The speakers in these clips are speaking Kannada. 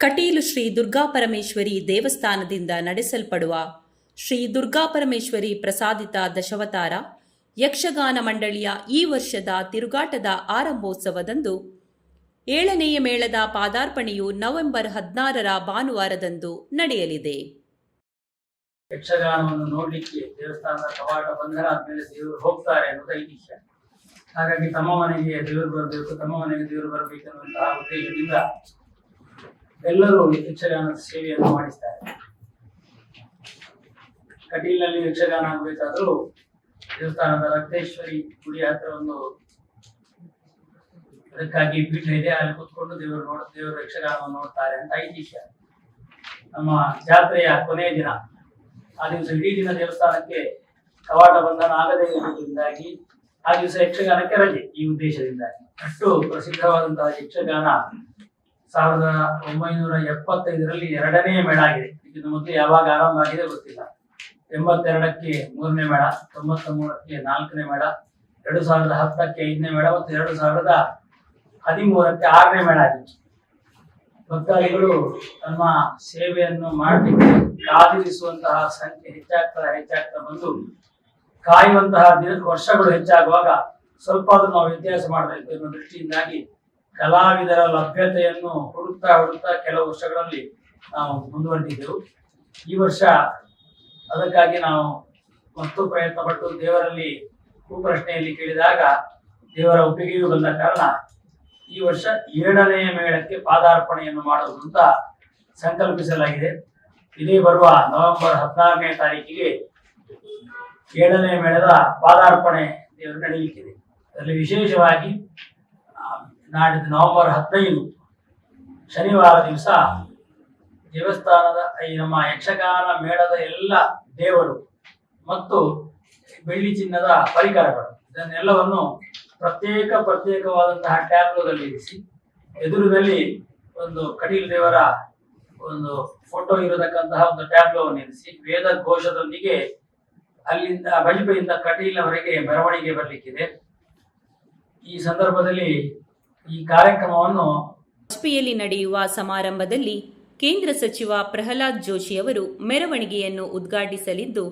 ಕಟೀಲು ಶ್ರೀ ದುರ್ಗಾಪರಮೇಶ್ವರಿ ದೇವಸ್ಥಾನದಿಂದ ನಡೆಸಲ್ಪಡುವ ಶ್ರೀ ದುರ್ಗಾಪರಮೇಶ್ವರಿ ಪ್ರಸಾದಿತ ದಶಾವತಾರ ಯಕ್ಷಗಾನ ಮಂಡಳಿಯ ಈ ವರ್ಷದ ತಿರುಗಾಟದ ಆರಂಭೋತ್ಸವದಂದು 7ನೇಯ ಮೇಳದ ಪಾದಾರ್ಪಣೆಯು ನವೆಂಬರ್ 16ರ ಭಾನುವಾರದಂದು ನಡೆಯಲಿದೆ. ಯಕ್ಷಗಾನವನ್ನು ನೋಡ್ಲಿಕ್ಕೆ ದೇವಸ್ಥಾನದ ಕವಾಟ ಬಂಧನ ಆದ್ಮೇಲೆ ದೇವರು ಹೋಗ್ತಾರೆ ಅನ್ನೋದು ಐತಿಹ್ಯ. ಹಾಗಾಗಿ ತಮ್ಮ ಮನೆಗೆ ದೇವರು ಬರಬೇಕು, ತಮ್ಮ ಮನೆಗೆ ದೇವರು ಬರಬೇಕು ಅನ್ನುವಂತಹ ಉದ್ದೇಶದಿಂದ ಎಲ್ಲರೂ ಯಕ್ಷಗಾನದ ಸೇವೆಯನ್ನು ಮಾಡಿಸ್ತಾರೆ. ಕಟೀಲಿನಲ್ಲಿ ಯಕ್ಷಗಾನ ಆಗಬೇಕಾದ್ರೂ ದೇವಸ್ಥಾನದ ರಕ್ತೇಶ್ವರಿ ಗುಡಿ ಹತ್ರ ಒಂದು ಅದಕ್ಕಾಗಿ ಪೀಠ ಇದೆ, ಅಲ್ಲಿ ಕೂತ್ಕೊಂಡು ದೇವರು ಯಕ್ಷಗಾನವನ್ನು ನೋಡ್ತಾರೆ ಅಂತ ಐತಿಹ್ಯ. ನಮ್ಮ ಜಾತ್ರೆಯ ಕೊನೆಯ ದಿನ, ಆ ದಿವಸ ಇಡೀ ದಿನ ದೇವಸ್ಥಾನಕ್ಕೆ ಕವಾಟ ಬಂಧನ ಆಗದೇ ಇರುವುದರಿಂದಾಗಿ ಆ ದಿವಸ ಯಕ್ಷಗಾನಕ್ಕೆ ರಜೆ. ಈ ಉದ್ದೇಶದಿಂದಾಗಿ ಅಷ್ಟು ಪ್ರಸಿದ್ಧವಾದಂತಹ ಯಕ್ಷಗಾನ 1975ರಲ್ಲಿ 2ನೇ ಮೇಳ ಆಗಿದೆ. ಇದನ್ನು ಮೊದಲು ಯಾವಾಗ ಆರಂಭ ಆಗಿದೆ ಗೊತ್ತಿಲ್ಲ. 82ಕ್ಕೆ 3ನೇ ಮೇಳ, 93ಕ್ಕೆ 4ನೇ ಮೇಳ, 2010ಕ್ಕೆ 5ನೇ ಮೇಳ ಮತ್ತು 2013ಕ್ಕೆ 6ನೇ ಮೇಳ ಆಗಿತ್ತು. ಭಕ್ತಾದಿಗಳು ತಮ್ಮ ಸೇವೆಯನ್ನು ಮಾಡಲಿಕ್ಕೆ ಕಾದಿರಿಸುವಂತಹ ಸಂಖ್ಯೆ ಹೆಚ್ಚಾಗ್ತಾ ಬಂದು ಕಾಯುವಂತಹ ವರ್ಷಗಳು ಹೆಚ್ಚಾಗುವಾಗ ಸ್ವಲ್ಪ ಆದ್ರೂ ನಾವು ವ್ಯತ್ಯಾಸ ಮಾಡಬೇಕು ಎನ್ನುವ ದೃಷ್ಟಿಯಿಂದಾಗಿ ಕಲಾವಿದರ ಲಭ್ಯತೆಯನ್ನು ಹುಡುಕ್ತಾ ಕೆಲವು ವರ್ಷಗಳಲ್ಲಿ ನಾವು ಮುಂದುವರೆದಿದ್ದೆವು. ಈ ವರ್ಷ ಅದಕ್ಕಾಗಿ ನಾವು ಮತ್ತು ಪ್ರಯತ್ನ ಪಟ್ಟು ದೇವರಲ್ಲಿ ಪ್ರಶ್ನೆಯಲ್ಲಿ ಕೇಳಿದಾಗ ದೇವರ ಒಪ್ಪಿಗೆಯೂ ಬಂದ ಕಾರಣ ಈ ವರ್ಷ 7ನೇ ಮೇಳಕ್ಕೆ ಪಾದಾರ್ಪಣೆಯನ್ನು ಮಾಡುವುದು ಅಂತ ಸಂಕಲ್ಪಿಸಲಾಗಿದೆ. ಇದೇ ಬರುವ ನವೆಂಬರ್ 16ನೇ ತಾರೀಕಿಗೆ 7ನೇ ಮೇಳದ ಪಾದಾರ್ಪಣೆ ದೇವರು ನಡೆಯಲಿಕ್ಕಿದೆ. ಅದರಲ್ಲಿ ವಿಶೇಷವಾಗಿ ನಾಡಿದ್ದು ನವೆಂಬರ್ 15 ಶನಿವಾರ ದಿವಸ ದೇವಸ್ಥಾನದ ಈ ನಮ್ಮ ಯಕ್ಷಗಾನ ಮೇಳದ ಎಲ್ಲ ದೇವರು ಮತ್ತು ಬೆಳ್ಳಿ ಚಿನ್ನದ ಪರಿಕರಗಳು ಇದನ್ನೆಲ್ಲವನ್ನು ಪ್ರತ್ಯೇಕವಾದಂತಹ ಟ್ಯಾಬ್ಲೋದಲ್ಲಿ ಇರಿಸಿ ಎದುರಿನಲ್ಲಿ ಒಂದು ಕಟೀಲು ದೇವರ ಒಂದು ಫೋಟೋ ಇರತಕ್ಕಂತಹ ಒಂದು ಟ್ಯಾಬ್ಲೋವನ್ನು ಇರಿಸಿ ವೇದ ಘೋಷದೊಂದಿಗೆ ಅಲ್ಲಿಂದ ಬಳಿಪೆಯಿಂದ ಕಟೀಲಿನವರೆಗೆ ಮೆರವಣಿಗೆ ಬರಲಿಕ್ಕಿದೆ. ಈ ಸಂದರ್ಭದಲ್ಲಿ ಈ ಕಾರ್ಯಕ್ರಮವನ್ನು ವಾಜಪೇಯಿಯಲ್ಲಿ ನಡೆಯುವ ಸಮಾರಂಭದಲ್ಲಿ ಕೇಂದ್ರ ಸಚಿವ ಪ್ರಹ್ಲಾದ್ ಜೋಶಿ ಅವರು ಮೆರವಣಿಗೆಯನ್ನು ಉದ್ಘಾಟಿಸಲಿದ್ದು,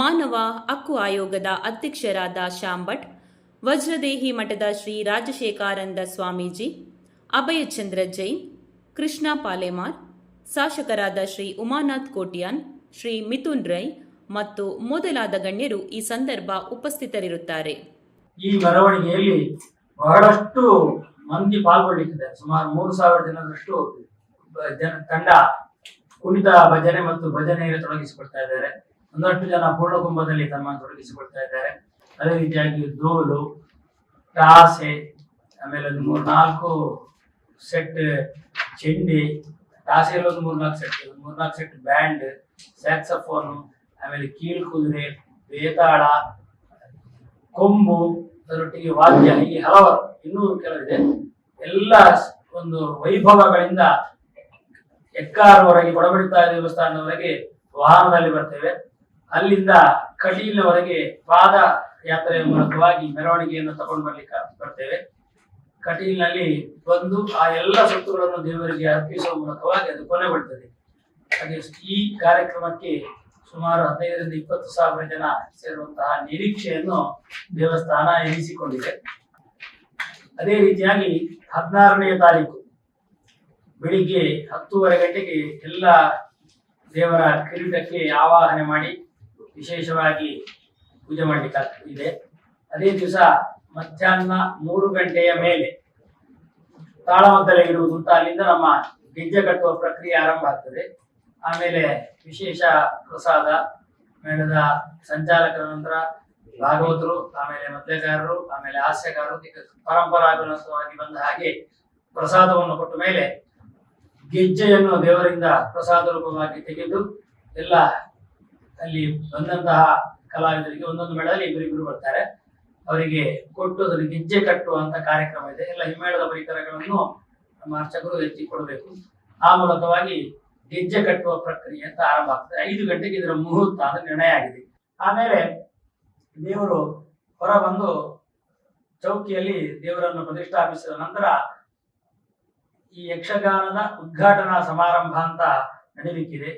ಮಾನವ ಹಕ್ಕು ಆಯೋಗದ ಅಧ್ಯಕ್ಷರಾದ ಶ್ಯಾಮ್ ಭಟ್, ವಜ್ರದೇಹಿ ಮಠದ ಶ್ರೀ ರಾಜಶೇಖರಾನಂದ ಸ್ವಾಮೀಜಿ, ಅಭಯಚಂದ್ರ ಜೈನ್, ಕೃಷ್ಣ ಪಾಲೇಮಾರ್, ಶಾಸಕರಾದ ಶ್ರೀ ಉಮಾನಾಥ್ ಕೋಟ್ಯಾನ್, ಶ್ರೀ ಮಿಥುನ್ ರೈ ಮತ್ತು ಮೊದಲಾದ ಗಣ್ಯರು ಈ ಸಂದರ್ಭ ಉಪಸ್ಥಿತರಿರುತ್ತಾರೆ. ಈ ಮೆರವಣಿಗೆಯಲ್ಲಿ ಬಹಳಷ್ಟು ಮಂದಿ ಪಾಲ್ಗೊಳ್ಳಿದ್ದಾರೆ. ಸುಮಾರು 3,000 ಜನರಷ್ಟು ತಂಡ ಕುಣಿತ ಭಜನೆ ಮತ್ತು ಭಜನೆಯಲ್ಲಿ ತೊಡಗಿಸಿಕೊಳ್ತಾ ಇದ್ದಾರೆ. ಒಂದಷ್ಟು ಜನ ಪೂರ್ಣಕುಂಭದಲ್ಲಿ ತಮ್ಮನ್ನು ತೊಡಗಿಸಿಕೊಳ್ತಾ ಇದ್ದಾರೆ. ಅದೇ ರೀತಿಯಾಗಿ ಡೋಲು, ಟಾಸೆ, ಆಮೇಲೆ ಒಂದು 3-4 ಸೆಟ್ ಚೆಂಡೆ, ಟಾಸೆಯಲ್ಲಿ ಒಂದು 3-4 ಸೆಟ್ ಬ್ಯಾಂಡ್, ಸ್ಯಾಕ್ಸಫೋನು, ಆಮೇಲೆ ಕೀಲು ಕುದುರೆ, ಬೇತಾಳ, ಕೊಂಬು, ಅದರೊಟ್ಟಿಗೆ ವಾದ್ಯ, ಹೀಗೆ ಹಲವಾರು ಇನ್ನೂ ಕೆಲವಿದೆ. ಎಲ್ಲ ಒಂದು ವೈಭವಗಳಿಂದ ಎಕ್ಕಾರವರೆಗೆ ಕೊಡಬಡಿತಾ ದೇವಸ್ಥಾನದವರೆಗೆ ವಾಹನದಲ್ಲಿ ಬರ್ತೇವೆ. ಅಲ್ಲಿಂದ ಕಟೀಲಿನವರೆಗೆ ಪಾದ ಯಾತ್ರೆಯ ಮೂಲಕವಾಗಿ ಮೆರವಣಿಗೆಯನ್ನು ತಗೊಂಡು ಬರ್ತೇವೆ. ಕಟೀಲಿನಲ್ಲಿ ಬಂದು ಆ ಎಲ್ಲ ಸೊತ್ತುಗಳನ್ನು ದೇವರಿಗೆ ಅರ್ಪಿಸುವ ಮೂಲಕವಾಗಿ ಅದು ಕೊನೆಗೊಳ್ತದೆ. ಹಾಗೆ ಈ ಕಾರ್ಯಕ್ರಮಕ್ಕೆ ಸುಮಾರು 15ರಿಂದ 20,000 ಜನ ಸೇರುವಂತಹ ನಿರೀಕ್ಷೆಯನ್ನು ದೇವಸ್ಥಾನ ಎನಿಸಿಕೊಂಡಿದೆ. ಅದೇ ರೀತಿಯಾಗಿ 16ನೇ ತಾರೀಕು ಬೆಳಿಗ್ಗೆ 10:30 ಗಂಟೆಗೆ ಎಲ್ಲ ದೇವರ ಕಿರೀಟಕ್ಕೆ ಆವಾಹನೆ ಮಾಡಿ ವಿಶೇಷವಾಗಿ ಪೂಜೆ ಮಾಡಲಿಕ್ಕಾಗ್ತದೆ. ಅದೇ ದಿವಸ ಮಧ್ಯಾಹ್ನ 3 ಗಂಟೆಯ ಮೇಲೆ ತಾಳಮದ್ದಲೆ ಇಡುವುದು ಅಂತ ಅಲ್ಲಿಂದ ನಮ್ಮ ಗೆಜ್ಜೆ ಕಟ್ಟುವ ಪ್ರಕ್ರಿಯೆ ಆರಂಭ ಆಗ್ತದೆ. ಆಮೇಲೆ ವಿಶೇಷ ಪ್ರಸಾದ, ಮೇಳದ ಸಂಚಾಲಕರ ನಂತರ ಭಾಗವತರು, ಆಮೇಲೆ ಮದ್ಯಗಾರರು, ಆಮೇಲೆ ಹಾಸ್ಯಗಾರರು, ಪರಂಪರಾಗತವಾಗಿ ಬಂದ ಹಾಗೆ ಪ್ರಸಾದವನ್ನು ಕೊಟ್ಟ ಮೇಲೆ ಗೆಜ್ಜೆಯನ್ನು ದೇವರಿಂದ ಪ್ರಸಾದ ರೂಪವಾಗಿ ತೆಗೆದು ಎಲ್ಲ ಅಲ್ಲಿ ಬಂದಂತಹ ಕಲಾವಿದರಿಗೆ ಒಂದೊಂದು ಮೇಳದಲ್ಲಿ ಇಬ್ಬರಿಬ್ಬರು ಬರ್ತಾರೆ, ಅವರಿಗೆ ಕೊಟ್ಟು ಅದನ್ನು ಗೆಜ್ಜೆ ಕಟ್ಟುವಂತ ಕಾರ್ಯಕ್ರಮ ಇದೆ. ಎಲ್ಲ ಹಿಮ್ಮೇಳದ ಪರಿಕರಗಳನ್ನು ನಮ್ಮ ಅರ್ಚಕರು ಎತ್ತಿ ಕೊಡಬೇಕು. ಆ ಮೂಲಕವಾಗಿ ಗೆಜ್ಜೆ ಕಟ್ಟುವ ಪ್ರಕ್ರಿಯೆ ಅಂತ ಆರಂಭ ಆಗ್ತದೆ. 5 ಗಂಟೆಗೆ ಇದರ ಮುಹೂರ್ತ ಅಂತ ನಿರ್ಣಯ ಆಗಿದೆ. ಆಮೇಲೆ ದೇವರು ಹೊರ ಬಂದು ಚೌಕಿಯಲ್ಲಿ ದೇವರನ್ನು ಪ್ರತಿಷ್ಠಾಪಿಸಿದ ನಂತರ ಈ ಯಕ್ಷಗಾನದ ಉದ್ಘಾಟನಾ ಸಮಾರಂಭ ಅಂತ ನಡೀಲಿಕ್ಕಿದೆ.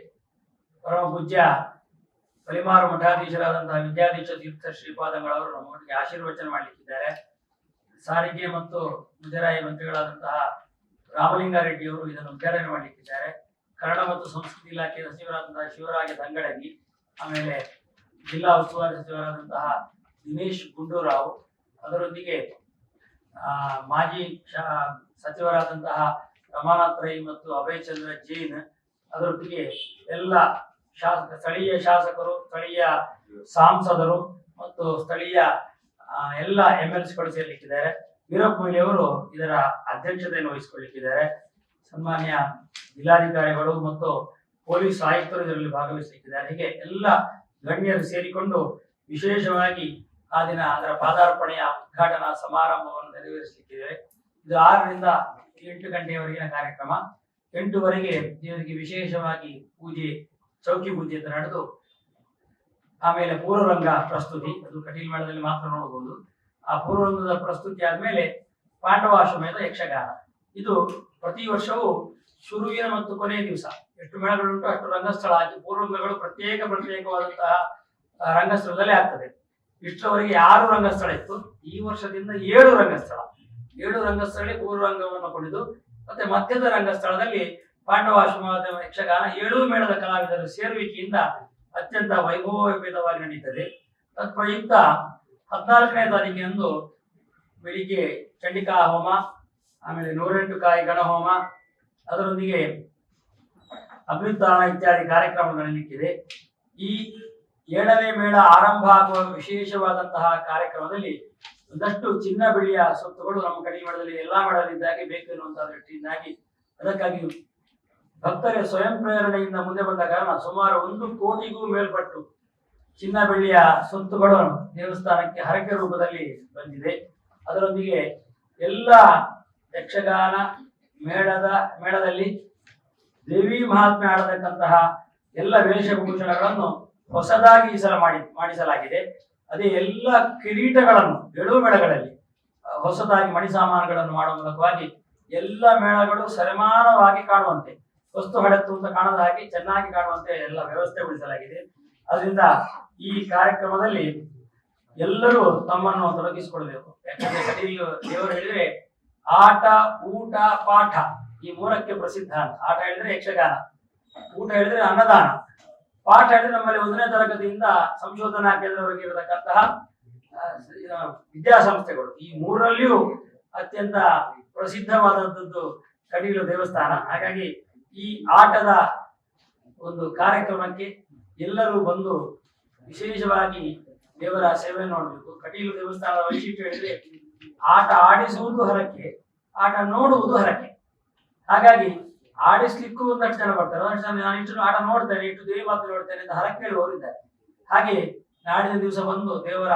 ಪರಮ ಪೂಜ್ಯ ಬಲಿಮಾರು ಮಠಾಧೀಶರಾದಂತಹ ವಿದ್ಯಾಧೀಶ ತೀರ್ಥ ಶ್ರೀಪಾದಂಗಳವರು ನಮ್ಮೊಟ್ಟಿಗೆ ಆಶೀರ್ವಚನ ಮಾಡಲಿಕ್ಕಿದ್ದಾರೆ. ಸಾರಿಗೆ ಮತ್ತು ಮುಜರಾಯಿ ಮಂತ್ರಿಗಳಾದಂತಹ ರಾಮಲಿಂಗಾರೆಡ್ಡಿಯವರು ಇದನ್ನು ಉದ್ಘಾಟನೆ ಮಾಡಲಿಕ್ಕಿದ್ದಾರೆ. ಕನ್ನಡ ಮತ್ತು ಸಂಸ್ಕೃತಿ ಇಲಾಖೆ ಸಚಿವರಾದಂತಹ ಶಿವರಾಜ ದಂಗಡಗಿ, ಆಮೇಲೆ ಜಿಲ್ಲಾ ಉಸ್ತುವಾರಿ ಸಚಿವರಾದಂತಹ ದಿನೇಶ್ ಗುಂಡೂರಾವ್, ಅದರೊಂದಿಗೆ ಮಾಜಿ ಸಚಿವರಾದಂತಹ ರಮಾನಾಥ್ ರೈ ಮತ್ತು ಅಭಯ್ ಚಂದ್ರ ಜೈನ್, ಅದರೊಟ್ಟಿಗೆ ಎಲ್ಲ ಸ್ಥಳೀಯ ಶಾಸಕರು, ಸ್ಥಳೀಯ ಸಂಸದರು ಮತ್ತು ಸ್ಥಳೀಯ ಎಲ್ಲ MLCಗಳು ಸೇರ್ಲಿಕ್ಕಿದ್ದಾರೆ. ವೀರಪ್ಪ ಮೊಯ್ಲಿಯವರು ಇದರ ಅಧ್ಯಕ್ಷತೆಯನ್ನು ವಹಿಸಿಕೊಳ್ಳಿಕ್ಕಿದ್ದಾರೆ. ಸನ್ಮಾನ್ಯ ಜಿಲ್ಲಾಧಿಕಾರಿಗಳು ಮತ್ತು ಪೊಲೀಸ್ ಆಯುಕ್ತರು ಇದರಲ್ಲಿ ಭಾಗವಹಿಸಲಿಕ್ಕಿದ್ದಾರೆ. ಹೀಗೆ ಎಲ್ಲ ಗಣ್ಯರು ಸೇರಿಕೊಂಡು ವಿಶೇಷವಾಗಿ ಆ ದಿನ ಅದರ ಪಾದಾರ್ಪಣೆಯ ಉದ್ಘಾಟನಾ ಸಮಾರಂಭವನ್ನು ನೆರವೇರಿಸಲಿಕ್ಕಿದ್ದೇವೆ. ಇದು 6 ರಿಂದ 8 ಗಂಟೆಯವರೆಗಿನ ಕಾರ್ಯಕ್ರಮ. 8ವರೆಗೆ ದೇವರಿಗೆ ವಿಶೇಷವಾಗಿ ಪೂಜೆ, ಚೌಕಿ ಪೂಜೆ ಅಂತ ನಡೆದು ಆಮೇಲೆ ಪೂರ್ವರಂಗ ಪ್ರಸ್ತುತಿ, ಅದು ಕಟೀಲ್ ಮೇಳದಲ್ಲಿ ಮಾತ್ರ ನೋಡಬಹುದು. ಆ ಪೂರ್ವರಂಗದ ಪ್ರಸ್ತುತಿ ಆದ್ಮೇಲೆ ಪಾಂಡವಾಶ್ವಮೇಧ ಯಕ್ಷಗಾನ. ಇದು ಪ್ರತಿ ವರ್ಷವೂ ಶುರುವಿನ ಮತ್ತು ಕೊನೆಯ ದಿವಸ ಎಷ್ಟು ಮೇಳಗಳುಂಟು ಅಷ್ಟು ರಂಗಸ್ಥಳ ಹಾಕಿ ಪೂರ್ವರಂಗಗಳು ಪ್ರತ್ಯೇಕವಾದಂತಹ ರಂಗಸ್ಥಳದಲ್ಲೇ ಆಗ್ತದೆ. ಇಷ್ಟರವರೆಗೆ 6 ರಂಗಸ್ಥಳ ಇತ್ತು. ಈ ವರ್ಷದಿಂದ 7 ರಂಗಸ್ಥಳ. 7 ರಂಗಸ್ಥಳದಲ್ಲಿ ಪೂರ್ವರಂಗವನ್ನು ಕೊಂಡಿದ್ದು ಮತ್ತೆ ಮಧ್ಯದ ರಂಗಸ್ಥಳದಲ್ಲಿ ಪಾಂಡವಾಶ್ವಮೇಧ ಯಕ್ಷಗಾನ 7 ಮೇಳದ ಕಲಾವಿದರ ಸೇರುವಿಕೆಯಿಂದ ಅತ್ಯಂತ ವೈಭವೋಪೇತವಾಗಿ ನಡೀತದೆ. ತತ್ಪ್ರಯುಕ್ತ 14ನೇ ತಾರೀಕಿನಂದು ಬೆಳಿಗ್ಗೆ ಚಂಡಿಕಾ ಹೋಮ, ಆಮೇಲೆ 108 ಕಾಯಿ ಗಣಹೋಮ, ಅದರೊಂದಿಗೆ ಅಗ್ನಿದಾನ ಇತ್ಯಾದಿ ಕಾರ್ಯಕ್ರಮ ನಡೆಯಲಿಕ್ಕಿದೆ. ಈ 7ನೇ ಮೇಳ ಆರಂಭ ಆಗುವ ವಿಶೇಷವಾದಂತಹ ಕಾರ್ಯಕ್ರಮದಲ್ಲಿ ಒಂದಷ್ಟು ಚಿನ್ನ ಬೆಳ್ಳಿಯ ಸೊತ್ತುಗಳು ನಮ್ಮ ಕಟೀಲ್ ಮೇಳದಲ್ಲಿ ಎಲ್ಲಾ ಮೇಳದಲ್ಲಿದ್ದಾಗೆ ಬೇಕು ಎನ್ನುವಂತಹ ದೃಷ್ಟಿಯಿಂದಾಗಿ ಅದಕ್ಕಾಗಿ ಭಕ್ತರೇ ಸ್ವಯಂ ಪ್ರೇರಣೆಯಿಂದ ಮುಂದೆ ಬಂದ ಕಾರಣ ಸುಮಾರು 1 ಕೋಟಿಗೂ ಮೇಲ್ಪಟ್ಟು ಚಿನ್ನ ಬೆಳ್ಳಿಯ ಸೊತ್ತುಗಳು ದೇವಸ್ಥಾನಕ್ಕೆ ಹರಕೆ ರೂಪದಲ್ಲಿ ಬಂದಿದೆ. ಅದರೊಂದಿಗೆ ಎಲ್ಲ ಯಕ್ಷಗಾನ ಮೇಳದಲ್ಲಿ ದೇವಿ ಮಹಾತ್ಮೆ ಆಡತಕ್ಕಂತಹ ಎಲ್ಲ ವೇಷಭೂಷಣಗಳನ್ನು ಹೊಸದಾಗಿ ಈ ಸಲ ಮಾಡಿಸಲಾಗಿದೆ. ಅದೇ ಎಲ್ಲ ಕಿರೀಟಗಳನ್ನು 7 ಮೇಳಗಳಲ್ಲಿ ಹೊಸದಾಗಿ ಮಣಿ ಸಾಮಾನುಗಳನ್ನು ಮಾಡುವ ಮೂಲಕವಾಗಿ ಎಲ್ಲ ಮೇಳಗಳು ಸರಿಮಾನವಾಗಿ ಕಾಣುವಂತೆ, ವಸ್ತು ಹಡೆತ್ತು ಅಂತ ಕಾಣದ ಹಾಗೆ ಚೆನ್ನಾಗಿ ಕಾಣುವಂತೆ ಎಲ್ಲ ವ್ಯವಸ್ಥೆಗೊಳಿಸಲಾಗಿದೆ. ಅದರಿಂದ ಈ ಕಾರ್ಯಕ್ರಮದಲ್ಲಿ ಎಲ್ಲರೂ ತಮ್ಮನ್ನು ತೊಡಗಿಸಿಕೊಳ್ಬೇಕು. ಯಾಕಂದ್ರೆ ಕಟೀಲ್ ದೇವರು ಹೇಳಿದ್ರೆ ಆಟ, ಊಟ, ಪಾಠ ಈ 3ಕ್ಕೆ ಪ್ರಸಿದ್ಧ ಅಂತ. ಆಟ ಹೇಳಿದ್ರೆ ಯಕ್ಷಗಾನ, ಊಟ ಹೇಳಿದ್ರೆ ಅನ್ನದಾನ, ಪಾಠ ಹೇಳಿದ್ರೆ ನಮ್ಮಲ್ಲಿ 1ನೇ ತರಗತಿಯಿಂದ ಸಂಶೋಧನಾ ಕೇಂದ್ರವರೆಗೆ ಇರತಕ್ಕಂತಹ ವಿದ್ಯಾಸಂಸ್ಥೆಗಳು. ಈ 3ರಲ್ಲಿಯೂ ಅತ್ಯಂತ ಪ್ರಸಿದ್ಧವಾದದ್ದು ಕಟೀಲು ದೇವಸ್ಥಾನ. ಹಾಗಾಗಿ ಈ ಆಟದ ಒಂದು ಕಾರ್ಯಕ್ರಮಕ್ಕೆ ಎಲ್ಲರೂ ಬಂದು ವಿಶೇಷವಾಗಿ ದೇವರ ಸೇವೆ ನೋಡಬೇಕು. ಕಟೀಲು ದೇವಸ್ಥಾನದ ವೈಶಿಷ್ಟ್ಯ ಹೇಳಿದ್ರೆ ಆಟ ಆಡಿಸುವುದು ಹರಕೆ, ಆಟ ನೋಡುವುದು ಹರಕೆ. ಹಾಗಾಗಿ ಆಡಿಸ್ಲಿಕ್ಕೂ ಒಂದಷ್ಟು ಜನ ಬರ್ತಾರೆ, ಒಂದಷ್ಟು ಜನ ನಾನು ಇಷ್ಟು ಆಟ ನೋಡ್ತೇನೆ, ಇಷ್ಟು ದೇವಿ ಮಾತು ನೋಡ್ತೇನೆ ಅಂತ ಹರಕೆ ಹೇಳುವವರು ಇದ್ದಾರೆ. ಹಾಗೆ ನಾಡಿನ ದಿವಸ ಬಂದು ದೇವರ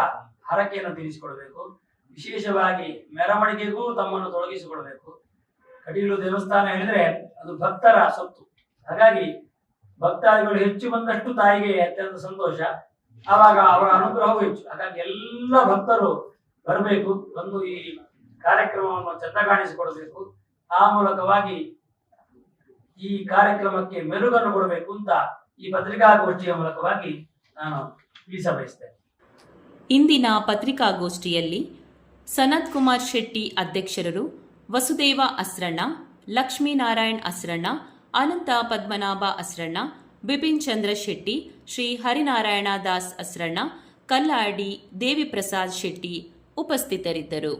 ಹರಕೆಯನ್ನು ತೀರಿಸಿಕೊಳ್ಬೇಕು. ವಿಶೇಷವಾಗಿ ಮೆರವಣಿಗೆಗೂ ತಮ್ಮನ್ನು ತೊಡಗಿಸಿಕೊಳ್ಬೇಕು. ಕಟೀಲು ದೇವಸ್ಥಾನ ಹೇಳಿದ್ರೆ ಅದು ಭಕ್ತರ ಸೊತ್ತು. ಹಾಗಾಗಿ ಭಕ್ತಾದಿಗಳು ಹೆಚ್ಚು ಬಂದಷ್ಟು ತಾಯಿಗೆ ಅತ್ಯಂತ ಸಂತೋಷ, ಆವಾಗ ಅವರ ಅನುಗ್ರಹವೂ ಹೆಚ್ಚು. ಹಾಗಾಗಿ ಎಲ್ಲ ಭಕ್ತರು ಬರಬೇಕು, ಬಂದು ಈ ಕಾರ್ಯಕ್ರಮವನ್ನು ಚೆಂದ ಕಾಣಿಸಿಕೊಡಬೇಕು. ಆ ಮೂಲಕವಾಗಿ ಈ ಕಾರ್ಯಕ್ರಮಕ್ಕೆ ಮೆರುಗನ್ನು ಕೊಡಬೇಕು ಅಂತ ಈ ಪತ್ರಿಕಾಗೋಷ್ಠಿಯ ಮೂಲಕವಾಗಿ ನಾನು ತಿಳಿಸಬಯಸ್ತೇನೆ. ಇಂದಿನ ಪತ್ರಿಕಾಗೋಷ್ಠಿಯಲ್ಲಿ ಸನತ್ ಕುಮಾರ್ ಶೆಟ್ಟಿ ಅಧ್ಯಕ್ಷರು, ವಸುದೇವ ಅಸ್ರಣ್ಣ, ಲಕ್ಷ್ಮೀನಾರಾಯಣ್ ಅಸ್ರಣ್ಣ, ಅನಂತ ಪದ್ಮನಾಭ ಅಸ್ರಣ್ಣ, ಬಿಪಿನ್ ಚಂದ್ರ ಶೆಟ್ಟಿ, ಶ್ರೀ ಹರಿನಾರಾಯಣ ದಾಸ್ ಅಸ್ರಣ್ಣ, ಕಲ್ಲಾಡಿ ದೇವಿಪ್ರಸಾದ್ ಶೆಟ್ಟಿ ಉಪಸ್ಥಿತರಿದ್ದರು.